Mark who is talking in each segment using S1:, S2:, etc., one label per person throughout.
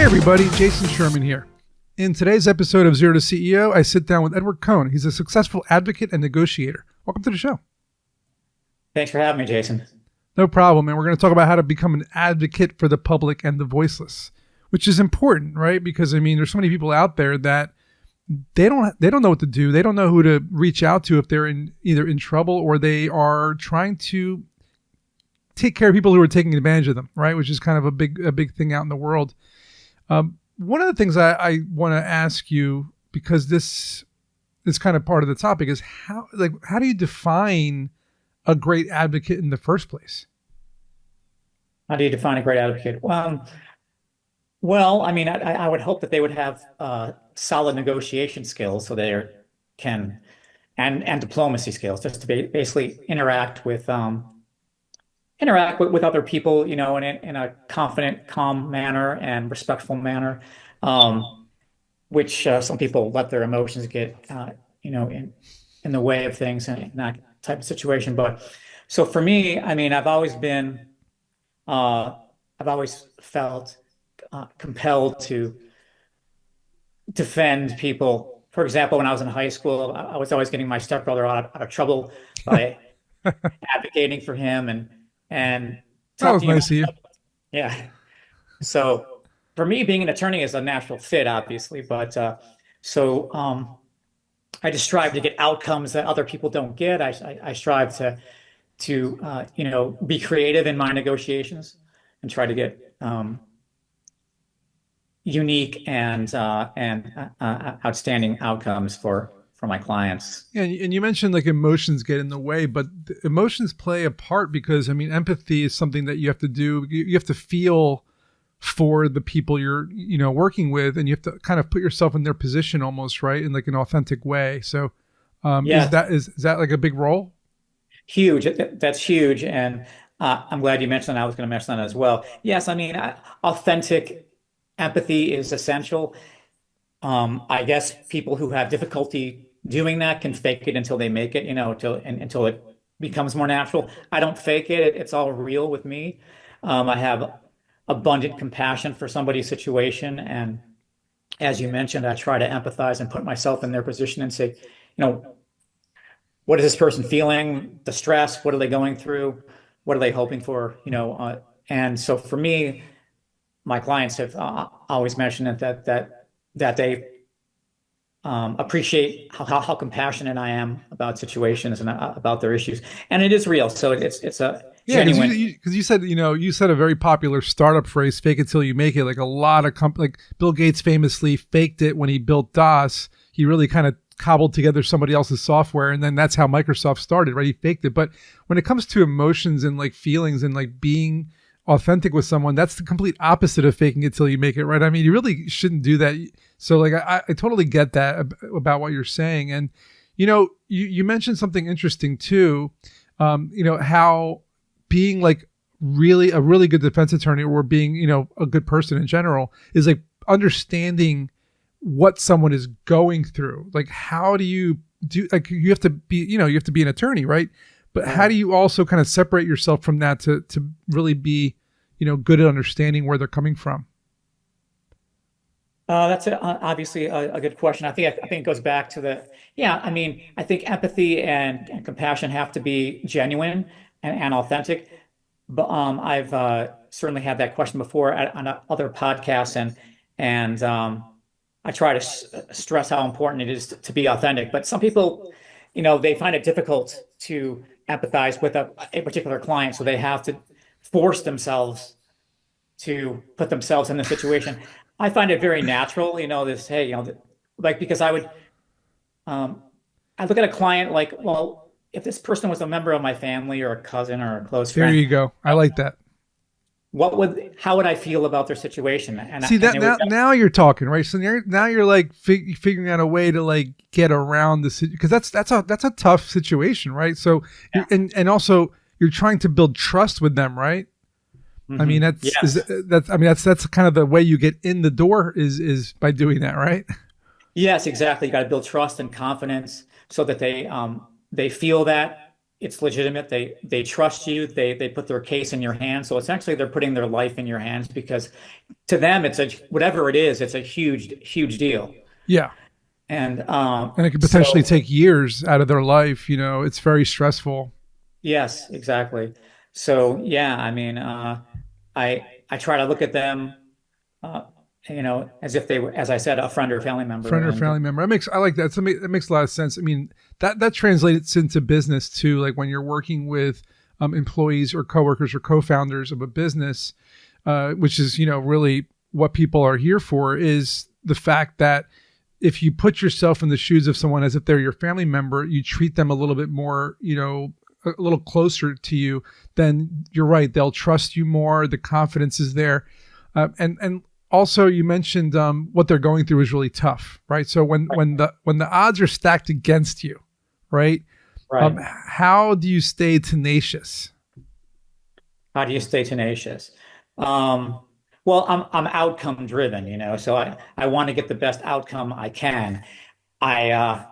S1: Hey everybody, Jason Sherman here. In today's episode of Zero to CEO, I sit down with Edward Cohn. He's a successful advocate and negotiator. Welcome to the show.
S2: Thanks for having me, Jason.
S1: No problem. And we're going to talk about how to become an advocate for the public and the voiceless, which is important, right? Because I mean, there's so many people out there that they don't know what to do. They don't know who to reach out to if they're either in trouble or they are trying to take care of people who are taking advantage of them, right? Which is kind of a big thing out in the world. One of the things I want to ask you, because this is kind of part of the topic, is how do you define a great advocate in the first place?
S2: How do you define a great advocate? Well, I mean, I would hope that they would have solid negotiation skills, so they can, and diplomacy skills, just to basically interact with other people, you know, in a confident, calm manner and respectful manner, which some people let their emotions get, in the way of things in that type of situation. But so for me, I mean, I've always felt compelled to defend people. For example, when I was in high school, I was always getting my stepbrother out of trouble by advocating for him and
S1: that was nice of you.
S2: Yeah. So for me, being an attorney is a natural fit, obviously, but I just strive to get outcomes that other people don't get. I strive to be creative in my negotiations and try to get unique and outstanding outcomes for my clients.
S1: Yeah, and you mentioned like emotions get in the way, but emotions play a part because, I mean, empathy is something that you have to do. You have to feel for the people you're, working with, and you have to kind of put yourself in their position almost, right? In like an authentic way. So
S2: Yeah.
S1: is that like a big role?
S2: Huge. That's huge. And I'm glad you mentioned that. I was going to mention that as well. Yes, I mean, authentic empathy is essential. I guess people who have difficulty doing that can fake it until they make it, until it becomes more natural. I don't fake it. It's all real with me. I have abundant compassion for somebody's situation. And as you mentioned, I try to empathize and put myself in their position and say, what is this person feeling? The stress, what are they going through? What are they hoping for? And so for me, my clients have always mentioned that they appreciate how compassionate I am about situations and about their issues, and it is real. So it's a genuine.
S1: Because you said a very popular startup phrase, "Fake it till you make it." Like a lot of like Bill Gates famously faked it when he built DOS. He really kind of cobbled together somebody else's software, and then that's how Microsoft started, right? He faked it. But when it comes to emotions and like feelings and like being authentic with someone, that's the complete opposite of faking it till you make it, right? I mean, you really shouldn't do that. So like I totally get that about what you're saying. And you mentioned something interesting too, how being like really a really good defense attorney, or being a good person in general, is like understanding what someone is going through. Like, how do you do, like, you have to be an attorney, right? But how do you also kind of separate yourself from that to really be, good at understanding where they're coming from?
S2: That's obviously a good question. I think it goes back to I think empathy and compassion have to be genuine and authentic. But I've certainly had that question before on other podcasts, and I try to stress how important it is to be authentic. But some people, they find it difficult to empathize with a particular client, so they have to force themselves to put themselves in the situation. I find it very natural, because I would, I look at a client like, well, if this person was a member of my family or a cousin or a close friend.
S1: There you go. I like that.
S2: How would I feel about their situation? And
S1: see that now you're talking, right? So now you're like figuring out a way to like get around the situation, because that's a tough situation, right? So
S2: yeah.
S1: and also you're trying to build trust with them, right? Mm-hmm. I mean that's kind of the way you get in the door is by doing that, right?
S2: Yes, exactly. You got to build trust and confidence so that they feel that it's legitimate. They trust you. They put their case in your hands. So essentially, they're putting their life in your hands because to them, it's a whatever it is, it's a huge deal.
S1: Yeah.
S2: And
S1: And it could potentially
S2: so
S1: take years out of their life. It's very stressful.
S2: yes, exactly. So yeah, I mean, I try to look at them, uh, as if they were, as I said, a friend or family member.
S1: Friend or
S2: And
S1: family member. I like that. That makes a lot of sense. I mean, that translates into business too. Like when you're working with employees or coworkers or co-founders of a business, which is really what people are here for, is the fact that if you put yourself in the shoes of someone as if they're your family member, you treat them a little bit more, a little closer to you, then you're right. They'll trust you more. The confidence is there. And also you mentioned what they're going through is really tough, right? So when the odds are stacked against you, right?
S2: right.
S1: How do you stay tenacious?
S2: How do you stay tenacious? Um, well, I'm outcome driven, so I want to get the best outcome I can. I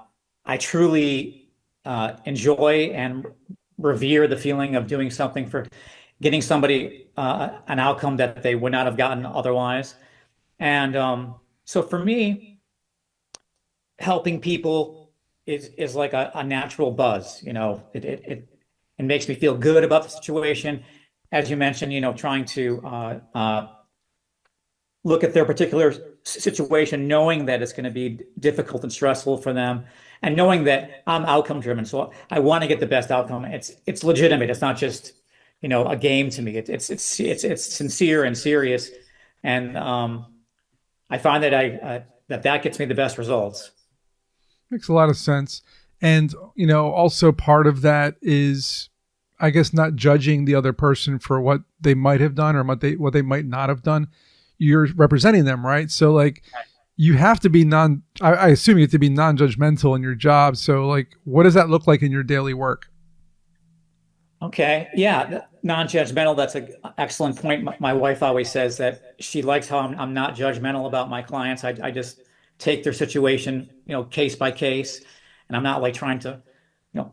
S2: truly enjoy and revere the feeling of doing something for getting somebody an outcome that they would not have gotten otherwise. And so for me, helping people is like a natural buzz. It makes me feel good about the situation. As you mentioned, trying to look at their particular situation, knowing that it's going to be difficult and stressful for them, and knowing that I'm outcome driven. So I want to get the best outcome. It's legitimate. It's not just, a game to me. It's sincere and serious. And I find that that gets me the best results.
S1: Makes a lot of sense. And, also part of that is, I guess, not judging the other person for what they might have done or what they might not have done. You're representing them, right? So like you have to be I assume you have to be non-judgmental in your job. So like, what does that look like in your daily work?
S2: Okay. Yeah. Non-judgmental. That's an excellent point. My wife always says that she likes how I'm not judgmental about my clients. I just take their situation, case by case. And I'm not like trying to,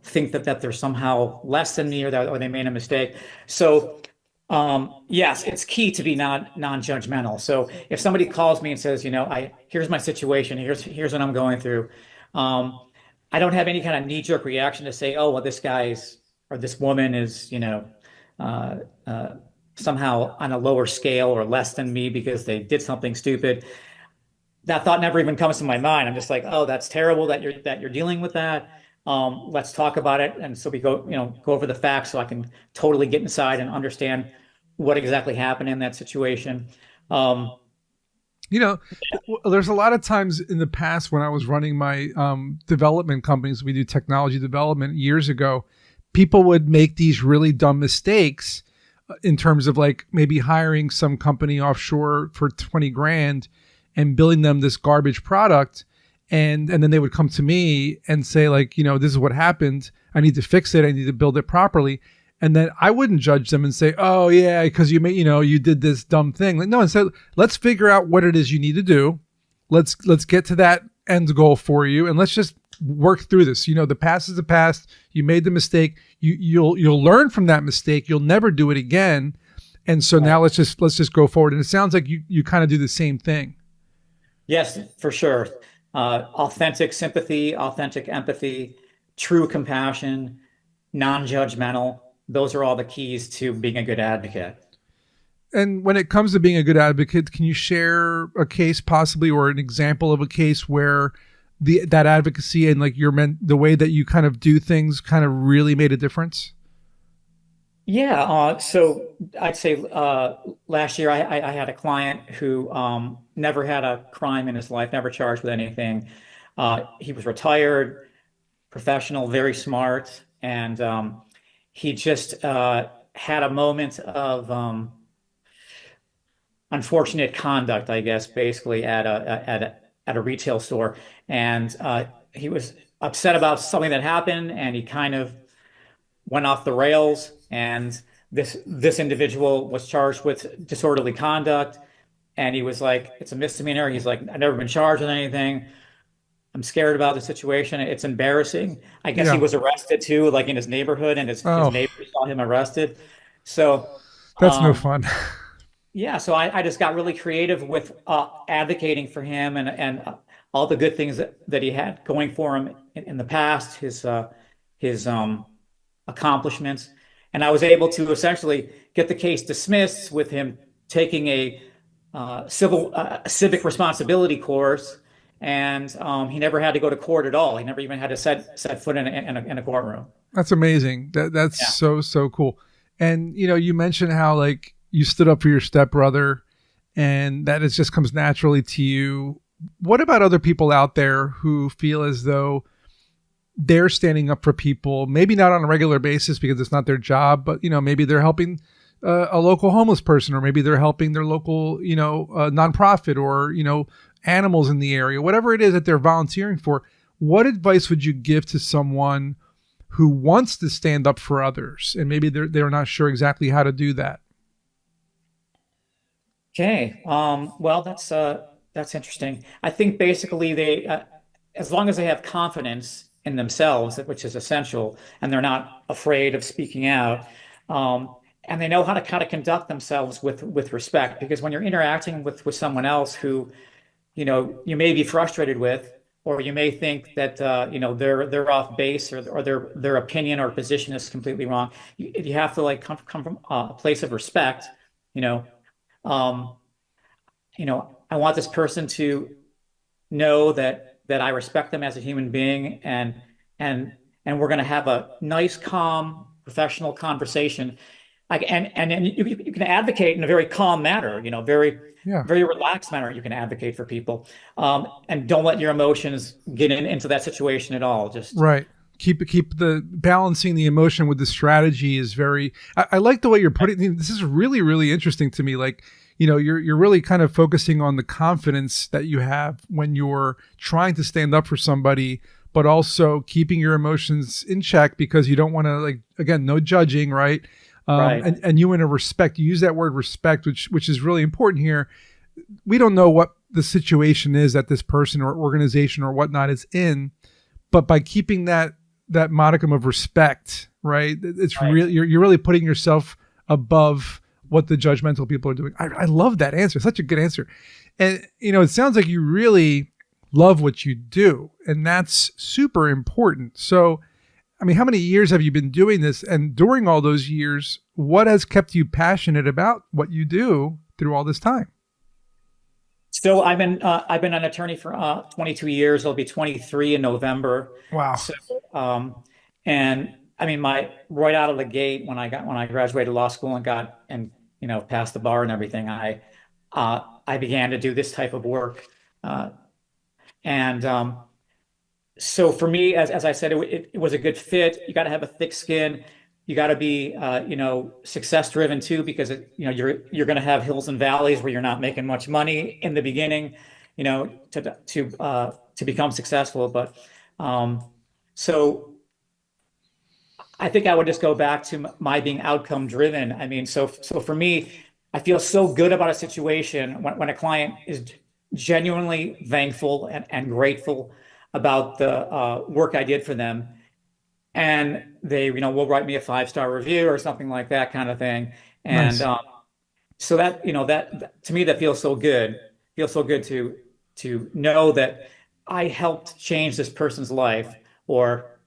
S2: think that they're somehow less than me or they made a mistake. So, yes, it's key to be non-judgmental. So if somebody calls me and says, here's my situation, here's what I'm going through. I don't have any kind of knee-jerk reaction to say, oh, well, this guy's or this woman is, uh, uh, somehow on a lower scale or less than me because they did something stupid. That thought never even comes to my mind. I'm just like, oh, that's terrible that you're dealing with that. Let's talk about it. And so we go over the facts so I can totally get inside and understand what exactly happened in that situation. Um,
S1: You know, there's a lot of times in the past when I was running my development companies, we do technology development years ago, people would make these really dumb mistakes in terms of like maybe hiring some company offshore for 20 grand and billing them this garbage product. And then they would come to me and say like, this is what happened. I need to fix it. I need to build it properly. And then I wouldn't judge them and say, oh yeah, because you did this dumb thing. Like, no, instead, let's figure out what it is you need to do. Let's get to that end goal for you. And let's just work through this. The past is the past. You made the mistake. You'll learn from that mistake. You'll never do it again. And so now let's just go forward. And it sounds like you kind of do the same thing.
S2: yes, for sure. Authentic sympathy, authentic empathy, true compassion, non-judgmental. Those are all the keys to being a good advocate.
S1: And when it comes to being a good advocate, can you share a case possibly or an example of a case where that advocacy and like the way that you kind of do things kind of really made a difference?
S2: Yeah, so I'd say last year I had a client who never had a crime in his life, never charged with anything. He was retired, professional, very smart, and he just had a moment of unfortunate conduct, I guess, basically at a retail store, and he was upset about something that happened, and he kind of went off the rails. And this individual was charged with disorderly conduct, and he was like, "It's a misdemeanor." He's like, "I've never been charged with anything." I'm scared about the situation. It's embarrassing. I guess he
S1: Yeah.
S2: was arrested too, like in his neighborhood, and his
S1: Oh,
S2: neighbors saw him arrested. So,
S1: that's no
S2: um,
S1: fun.
S2: yeah, so I just got really creative with advocating for him and all the good things that he had going for him in the past, his accomplishments, and I was able to essentially get the case dismissed with him taking a civic responsibility course, and he never had to go to court at all. He never even had to set foot in a courtroom.
S1: That's amazing. That's
S2: Yeah.
S1: so cool. And you mentioned how like you stood up for your stepbrother, and that it just comes naturally to you. What about other people out there who feel as though they're standing up for people, maybe not on a regular basis because it's not their job, but maybe they're helping a local homeless person, or maybe they're helping their local nonprofit, or animals in the area, whatever it is that they're volunteering for. What advice would you give to someone who wants to stand up for others and maybe they're not sure exactly how to do that?
S2: Okay. Well, that's interesting. I think basically as long as they have confidence in themselves, which is essential, and they're not afraid of speaking out, and they know how to conduct themselves with respect, because when you're interacting with someone else who, you may be frustrated with, or you may think that they're off base, or their opinion or position is completely wrong. You have to like come from a place of respect, you know. Um, I want this person to know that I respect them as a human being, and and we're going to have a nice, calm, professional conversation. And you can advocate in a very calm manner,
S1: Yeah.
S2: very relaxed manner. You can advocate for people, and don't let your emotions get into that situation at all. Just
S1: Right. Keep the balancing the emotion with the strategy is very. I like the way you're putting. This is really really interesting to me. Like you're really kind of focusing on the confidence that you have when you're trying to stand up for somebody, but also keeping your emotions in check because you don't want to, like, again, no judging, right?
S2: right,
S1: And you want to respect. You use that word respect, which is really important here. We don't know what the situation is that this person or organization or whatnot is in, but by keeping that modicum of respect, right? It's
S2: right.
S1: really you're really putting yourself above what the judgmental people are doing. I love that answer. Such a good answer. And it sounds like you really love what you do, and that's super important. So, I mean, how many years have you been doing this? And during all those years, what has kept you passionate about what you do through all this time?
S2: So I've been an attorney for 22 years. I'll be 23 in November.
S1: Wow.
S2: So and I mean my right out of the gate when I graduated law school and got and passed the bar and everything, I began to do this type of work. Uh, and So for me, as I said, it was a good fit. You got to have a thick skin. You got to be, success driven too, because you're going to have hills and valleys where you're not making much money in the beginning, to become successful. But so I think I would just go back to my being outcome driven. I mean, so for me, I feel so good about a situation when a client is genuinely thankful and grateful about the work I did for them, and they will write me a 5-star review or something like that kind of thing. And
S1: Nice.
S2: so that to me that feels so good. Feels so good to know that I helped change this person's life, or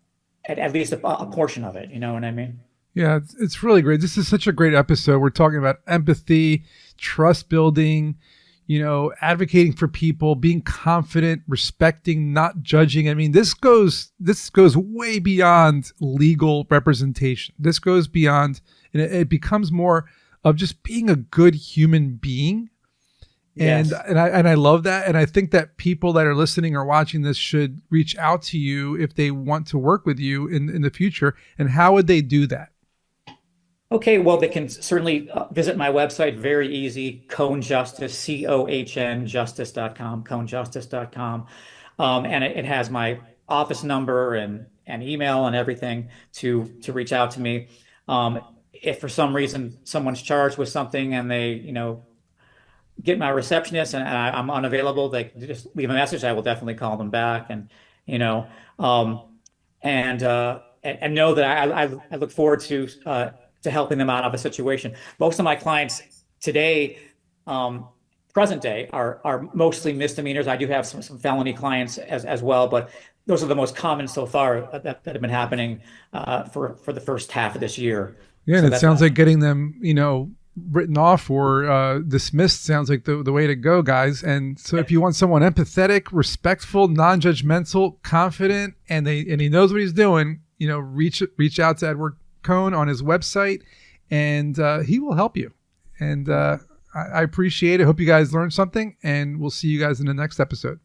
S2: at least a portion of it. You know what I mean?
S1: Yeah, it's really great. This is such a great episode. We're talking about empathy, trust building, advocating for people, being confident, respecting, not judging. I mean, this goes way beyond legal representation. This goes beyond, and it becomes more of just being a good human being. And
S2: Yes.
S1: I love that. And I think that people that are listening or watching this should reach out to you if they want to work with you in the future. And how would they do that?
S2: Okay, well, they can certainly visit my website. Very easy, Cohn Justice, COHN justice.com, cohnjustice.com. And it has my office number and email and everything to reach out to me. If for some reason someone's charged with something and they, get my receptionist and I'm unavailable, they can just leave a message. I will definitely call them back, and you know, um, and know that I look forward to helping them out of a situation. Most of my clients today, um, present day, are mostly misdemeanors. I do have some felony clients as well, but those are the most common so far that have been happening for the first half of this year.
S1: Yeah, and
S2: So
S1: it
S2: that's
S1: sounds like getting them, written off or dismissed sounds like the way to go, guys. And so if you want someone empathetic, respectful, non-judgmental, confident, and he knows what he's doing, reach out to Edward Cohn on his website, and he will help you. And I appreciate it. Hope you guys learned something, and we'll see you guys in the next episode.